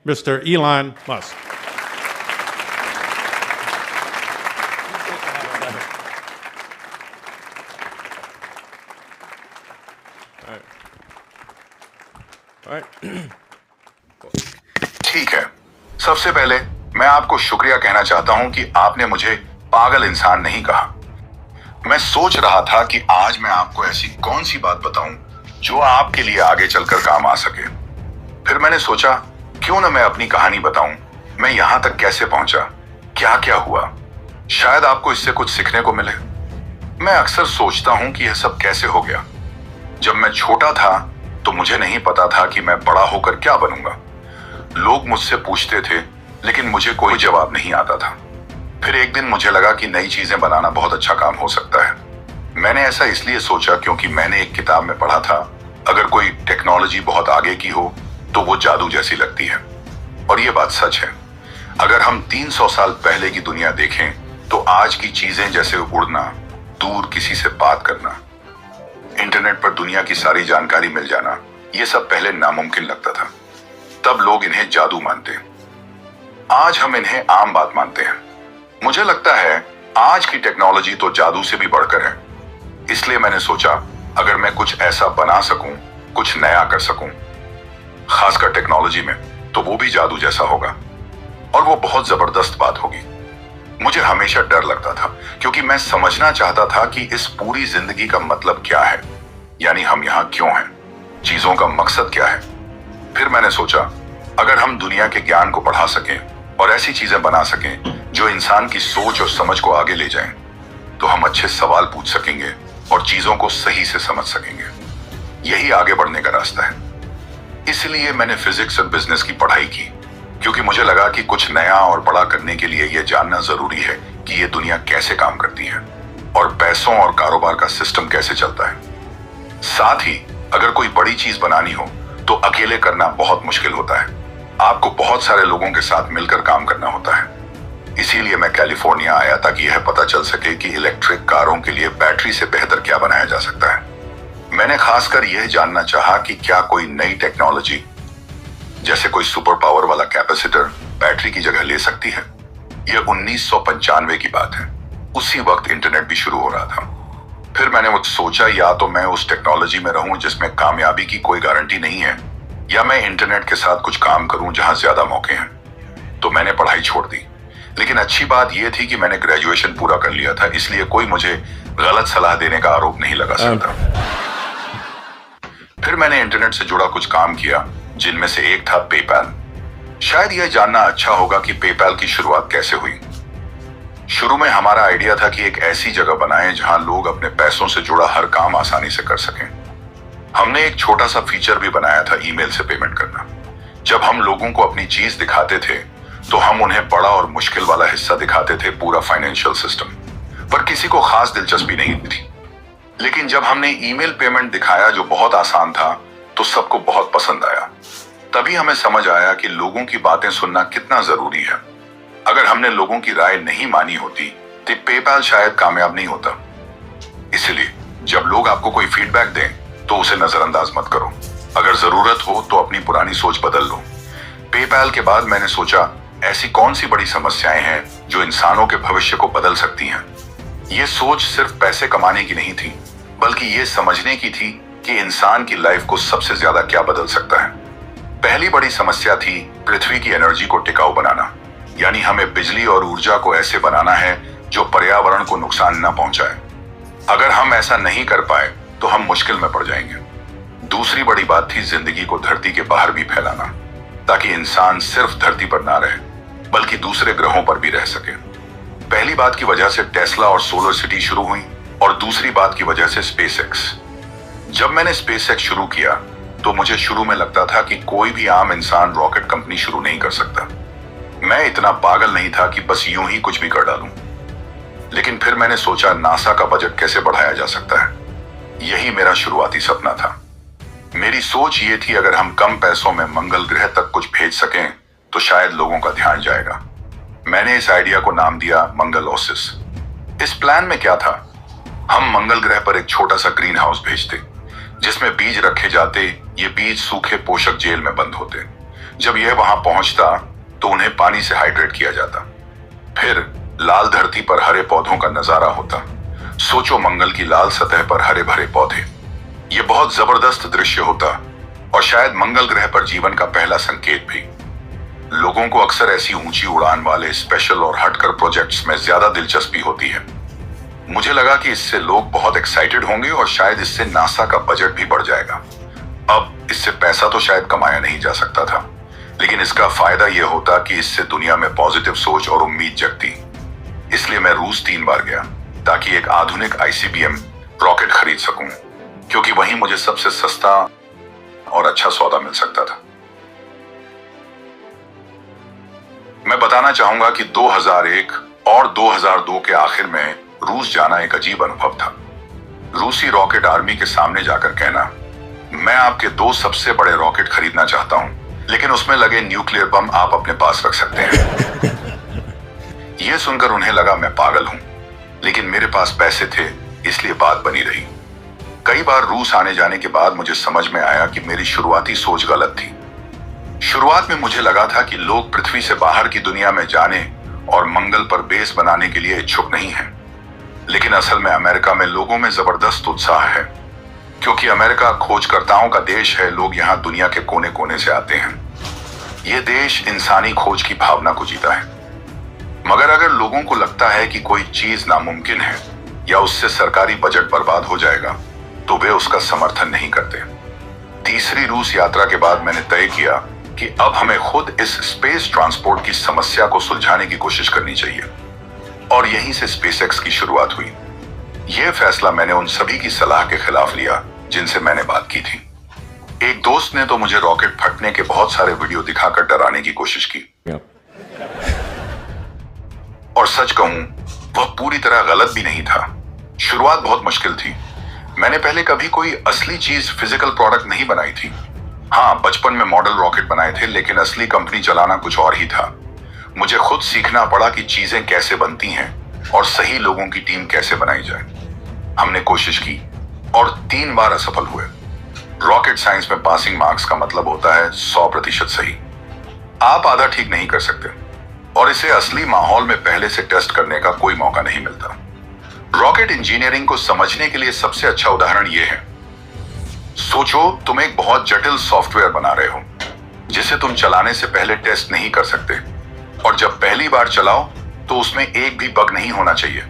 Mr. Elon Musk. ठीक है, सबसे पहले मैं आपको शुक्रिया कहना चाहता हूं कि आपने मुझे पागल इंसान नहीं कहा। मैं सोच रहा था कि आज मैं आपको ऐसी कौन सी बात बताऊं जो आपके लिए आगे चलकर काम आ सके। फिर मैंने सोचा क्यों न मैं अपनी कहानी बताऊं, मैं यहां तक कैसे पहुंचा, क्या क्या हुआ, शायद आपको इससे कुछ सीखने को मिले। मैं अक्सर सोचता हूं कि यह सब कैसे हो गया। जब मैं छोटा था तो मुझे नहीं पता था कि मैं बड़ा होकर क्या बनूंगा। लोग मुझसे पूछते थे लेकिन मुझे कोई जवाब नहीं आता था। फिर एक दिन मुझे लगा कि नई चीजें बनाना बहुत अच्छा काम हो सकता है। मैंने ऐसा इसलिए सोचा क्योंकि मैंने एक किताब में पढ़ा था, अगर कोई टेक्नोलॉजी बहुत आगे की हो तो वो जादू जैसी लगती है। और ये बात सच है। अगर हम 300 साल पहले की दुनिया देखें तो आज की चीजें जैसे उड़ना, दूर किसी से बात करना, इंटरनेट पर दुनिया की सारी जानकारी मिल जाना, ये सब पहले नामुमकिन लगता था। तब लोग इन्हें जादू मानते, आज हम इन्हें आम बात मानते हैं। मुझे लगता है आज की टेक्नोलॉजी तो जादू से भी बढ़कर है। इसलिए मैंने सोचा अगर मैं कुछ ऐसा बना सकूं, कुछ नया कर सकूं, खासकर टेक्नोलॉजी में, तो वो भी जादू जैसा होगा और वो बहुत जबरदस्त बात होगी। मुझे हमेशा डर लगता था क्योंकि मैं समझना चाहता था कि इस पूरी जिंदगी का मतलब क्या है, यानी हम यहाँ क्यों हैं, चीजों का मकसद क्या है। फिर मैंने सोचा अगर हम दुनिया के ज्ञान को बढ़ा सकें और ऐसी चीजें बना सकें जो इंसान की सोच और समझ को आगे ले जाएं, तो हम अच्छे सवाल पूछ सकेंगे और चीजों को सही से समझ सकेंगे। यही आगे बढ़ने का रास्ता है। इसलिए मैंने फिजिक्स और बिजनेस की पढ़ाई की, क्योंकि मुझे लगा कि कुछ नया और बड़ा करने के लिए यह जानना जरूरी है कि यह दुनिया कैसे काम करती है और पैसों और कारोबार का सिस्टम कैसे चलता है। साथ ही अगर कोई बड़ी चीज बनानी हो तो अकेले करना बहुत मुश्किल होता है। आपको बहुत सारे लोगों के साथ मिलकर काम करना होता है। इसीलिए मैं कैलिफोर्निया आया ताकि यह पता चल सके कि इलेक्ट्रिक कारों के लिए बैटरी से बेहतर क्या बनाया जा सकता है। मैंने खासकर यह जानना चाहा कि क्या कोई नई टेक्नोलॉजी जैसे कोई सुपर पावर वाला कैपेसिटर बैटरी की जगह ले सकती है। यह 1995 की बात है। उसी वक्त इंटरनेट भी शुरू हो रहा था। फिर मैंने वो सोचा या तो मैं उस टेक्नोलॉजी में रहूं जिसमें कामयाबी की कोई गारंटी नहीं है, या मैं इंटरनेट के साथ कुछ काम करूं जहां ज्यादा मौके हैं। तो मैंने पढ़ाई छोड़ दी। लेकिन अच्छी बात यह थी कि मैंने ग्रेजुएशन पूरा कर लिया था, इसलिए कोई मुझे गलत सलाह देने का आरोप नहीं लगा सकता। फिर मैंने इंटरनेट से जुड़ा कुछ काम किया, जिनमें से एक था पेपैल। शायद यह जानना अच्छा होगा कि पेपैल की शुरुआत कैसे हुई। शुरू में हमारा आइडिया था कि एक ऐसी जगह बनाएं जहां लोग अपने पैसों से जुड़ा हर काम आसानी से कर सकें। हमने एक छोटा सा फीचर भी बनाया था, ईमेल से पेमेंट करना। जब हम लोगों को अपनी चीज दिखाते थे तो हम उन्हें बड़ा और मुश्किल वाला हिस्सा दिखाते थे, पूरा फाइनेंशियल सिस्टम, पर किसी को खास दिलचस्पी नहीं थी। लेकिन जब हमने ईमेल पेमेंट दिखाया जो बहुत आसान था, तो सबको बहुत पसंद आया। तभी हमें समझ आया कि लोगों की बातें सुनना कितना जरूरी है। अगर हमने लोगों की राय नहीं मानी होती तो पेपैल शायद कामयाब नहीं होता। इसलिए जब लोग आपको कोई फीडबैक दें तो उसे नजरअंदाज मत करो। अगर जरूरत हो तो अपनी पुरानी सोच बदल लो। पेपैल के बाद मैंने सोचा ऐसी कौन सी बड़ी समस्याएं हैं जो इंसानों के भविष्य को बदल सकती हैं। ये सोच सिर्फ पैसे कमाने की नहीं थी, बल्कि ये समझने की थी कि इंसान की लाइफ को सबसे ज्यादा क्या बदल सकता है। पहली बड़ी समस्या थी पृथ्वी की एनर्जी को टिकाऊ बनाना, यानी हमें बिजली और ऊर्जा को ऐसे बनाना है जो पर्यावरण को नुकसान न पहुंचाए। अगर हम ऐसा नहीं कर पाए तो हम मुश्किल में पड़ जाएंगे। दूसरी बड़ी बात थी जिंदगी को धरती के बाहर भी फैलाना, ताकि इंसान सिर्फ धरती पर ना रहे बल्कि दूसरे ग्रहों पर भी रह सके। पहली बात की वजह से टेस्ला और सोलर सिटी शुरू हुई, और दूसरी बात की वजह से स्पेसएक्स। जब मैंने स्पेसएक्स शुरू किया तो मुझे शुरू में लगता था कि कोई भी आम इंसान रॉकेट कंपनी शुरू नहीं कर सकता। मैं इतना पागल नहीं था कि बस यूं ही कुछ भी कर डालूं। लेकिन फिर मैंने सोचा नासा का बजट कैसे बढ़ाया जा सकता है। यही मेरा शुरुआती सपना था। मेरी सोच ये थी अगर हम कम पैसों में मंगल ग्रह तक कुछ भेज सकें तो शायद लोगों का ध्यान जाएगा। मैंने इस आइडिया को नाम दिया मंगल ओसिस। इस प्लान में क्या था, हम मंगल ग्रह पर एक छोटा सा ग्रीन हाउस भेजते जिसमें बीज रखे जाते। ये बीज सूखे पोषक जेल में बंद होते। जब यह वहां पहुंचता तो उन्हें पानी से हाइड्रेट किया जाता। फिर लाल धरती पर हरे पौधों का नजारा होता। सोचो, मंगल की लाल सतह पर हरे भरे पौधे, यह बहुत जबरदस्त दृश्य होता और शायद मंगल ग्रह पर जीवन का पहला संकेत भी। लोगों को अक्सर ऐसी ऊंची उड़ान वाले स्पेशल और हटकर प्रोजेक्ट्स में ज्यादा दिलचस्पी होती है। मुझे लगा कि इससे लोग बहुत एक्साइटेड होंगे और शायद इससे नासा का बजट भी बढ़ जाएगा। अब इससे पैसा तो शायद कमाया नहीं जा सकता था, लेकिन इसका फायदा यह होता कि इससे दुनिया में पॉजिटिव सोच और उम्मीद जगती। इसलिए मैं रूस 3 बार गया ताकि एक आधुनिक ICBM रॉकेट खरीद सकूं, क्योंकि वहीं मुझे सबसे सस्ता और अच्छा सौदा मिल सकता था। मैं बताना चाहूंगा कि 2001 और 2002 के आखिर में रूस जाना एक अजीब अनुभव था। रूसी रॉकेट आर्मी के सामने जाकर कहना, मैं आपके 2 सबसे बड़े रॉकेट खरीदना चाहता हूं, लेकिन उसमें लगे न्यूक्लियर बम आप अपने पास रख सकते हैं। यह सुनकर उन्हें लगा मैं पागल हूं, लेकिन मेरे पास पैसे थे, इसलिए बात बनी रही। कई बार रूस आने जाने के बाद मुझे समझ में आया कि मेरी शुरुआती सोच गलत थी। शुरुआत में मुझे लगा था कि लोग पृथ्वी से बाहर की दुनिया में जाने और मंगल पर बेस बनाने के लिए इच्छुक नहीं हैं। लेकिन असल में अमेरिका में लोगों में जबरदस्त उत्साह है, क्योंकि अमेरिका खोजकर्ताओं का देश है। लोग यहाँ दुनिया के कोने कोने से आते हैं। ये देश इंसानी खोज की भावना को जीता है। मगर अगर लोगों को लगता है कि कोई चीज नामुमकिन है या उससे सरकारी बजट बर्बाद हो जाएगा, तो वे उसका समर्थन नहीं करते। तीसरी रूस यात्रा के बाद मैंने तय किया कि अब हमें खुद इस स्पेस ट्रांसपोर्ट की समस्या को सुलझाने की कोशिश करनी चाहिए, और यहीं से स्पेसएक्स की शुरुआत हुई। यह फैसला मैंने उन सभी की सलाह के खिलाफ लिया जिनसे मैंने बात की थी। एक दोस्त ने तो मुझे रॉकेट फटने के बहुत सारे वीडियो दिखाकर डराने की कोशिश की। और सच कहूं, वह पूरी तरह गलत भी नहीं था। शुरुआत बहुत मुश्किल थी। मैंने पहले कभी कोई असली चीज, फिजिकल प्रोडक्ट नहीं बनाई थी। हाँ, बचपन में मॉडल रॉकेट बनाए थे, लेकिन असली कंपनी चलाना कुछ और ही था। मुझे खुद सीखना पड़ा कि चीजें कैसे बनती हैं और सही लोगों की टीम कैसे बनाई जाए। हमने कोशिश की और 3 बार असफल हुए। रॉकेट साइंस में पासिंग मार्क्स का मतलब होता है 100% सही। आप आधा ठीक नहीं कर सकते, और इसे असली माहौल में पहले से टेस्ट करने का कोई मौका नहीं मिलता। रॉकेट इंजीनियरिंग को समझने के लिए सबसे अच्छा उदाहरण यह है। सोचो, तुम एक बहुत जटिल सॉफ्टवेयर बना रहे हो जिसे तुम चलाने से पहले टेस्ट नहीं कर सकते, और जब पहली बार चलाओ तो उसमें एक भी बग नहीं होना चाहिए।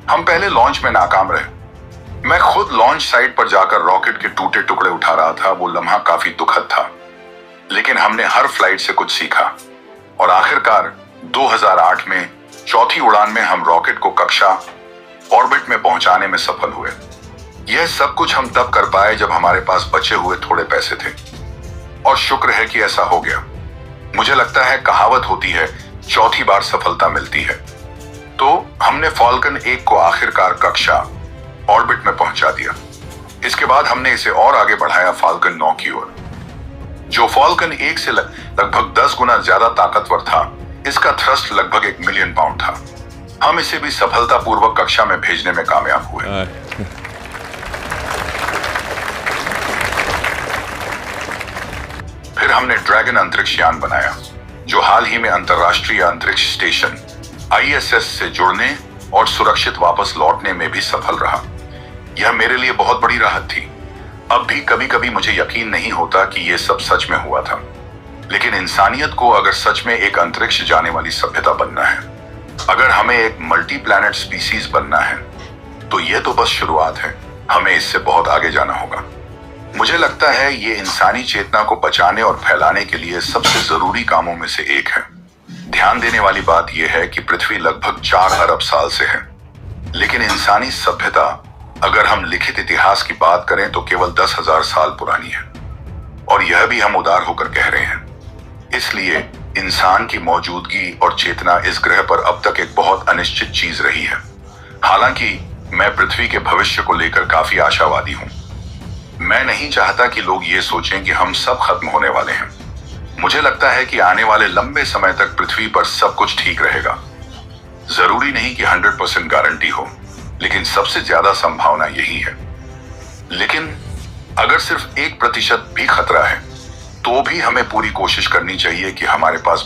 हम पहले लॉन्च में नाकाम रहे। मैं खुद लॉन्च साइट पर जाकर रॉकेट के टूटे टुकड़े उठा रहा था। वो लम्हा काफी दुखद था, लेकिन हमने हर फ्लाइट से कुछ सीखा, और आखिरकार 2008 में चौथी उड़ान में हम रॉकेट को कक्षा ऑर्बिट में पहुंचाने में सफल हुए। यह सब कुछ हम तब कर पाए जब हमारे पास बचे हुए थोड़े पैसे थे, और शुक्र है कि ऐसा हो गया। मुझे लगता है कहावत होती है, चौथी बार सफलता मिलती है। तो हमने फॉल्कन 1 को आखिरकार कक्षा ऑर्बिट में पहुंचा दिया। इसके बाद हमने इसे और आगे बढ़ाया फाल्कन 9 की ओर, जो फॉल्कन 1 से लगभग 10 गुना ज्यादा ताकतवर था। इसका थ्रस्ट लगभग 1 मिलियन पाउंड था। हम इसे भी सफलतापूर्वक कक्षा में भेजने में कामयाब हुए। फिर हमने ड्रैगन अंतरिक्ष यान बनाया, जो हाल ही में अंतरराष्ट्रीय अंतरिक्ष स्टेशन ISS से जुड़ने और सुरक्षित वापस लौटने में भी सफल रहा। यह मेरे लिए बहुत बड़ी राहत थी। अब भी कभी कभी मुझे यकीन नहीं होता कि यह सब सच में हुआ था, लेकिन इंसानियत को अगर सच में एक अंतरिक्ष जाने वाली सभ्यता बनना है, अगर हमें एक मल्टी प्लैनेट स्पीसीज बनना है, तो यह तो बस शुरुआत है। हमें इससे बहुत आगे जाना होगा। मुझे लगता है ये इंसानी चेतना को बचाने और फैलाने के लिए सबसे जरूरी कामों में से एक है। ध्यान देने वाली बात यह है कि पृथ्वी लगभग 4 अरब साल से है, लेकिन इंसानी सभ्यता, अगर हम लिखित इतिहास की बात करें, तो केवल 10,000 साल पुरानी है। और यह भी हम उदार होकर कह रहे हैं। इसलिए इंसान की मौजूदगी और चेतना इस ग्रह पर अब तक एक बहुत अनिश्चित चीज रही है। हालांकि मैं पृथ्वी के भविष्य को लेकर काफी आशावादी हूं। मैं नहीं चाहता कि लोग ये सोचें कि हम सब खत्म होने वाले हैं। मुझे लगता है कि आने वाले लंबे समय तक पृथ्वी पर सब कुछ ठीक रहेगा। जरूरी नहीं कि 100% गारंटी हो, लेकिन सबसे ज्यादा संभावना यही है। लेकिन अगर सिर्फ 1% भी खतरा है, तो तो भी हमें पूरी कोशिश करनी चाहिए कि हमारे पास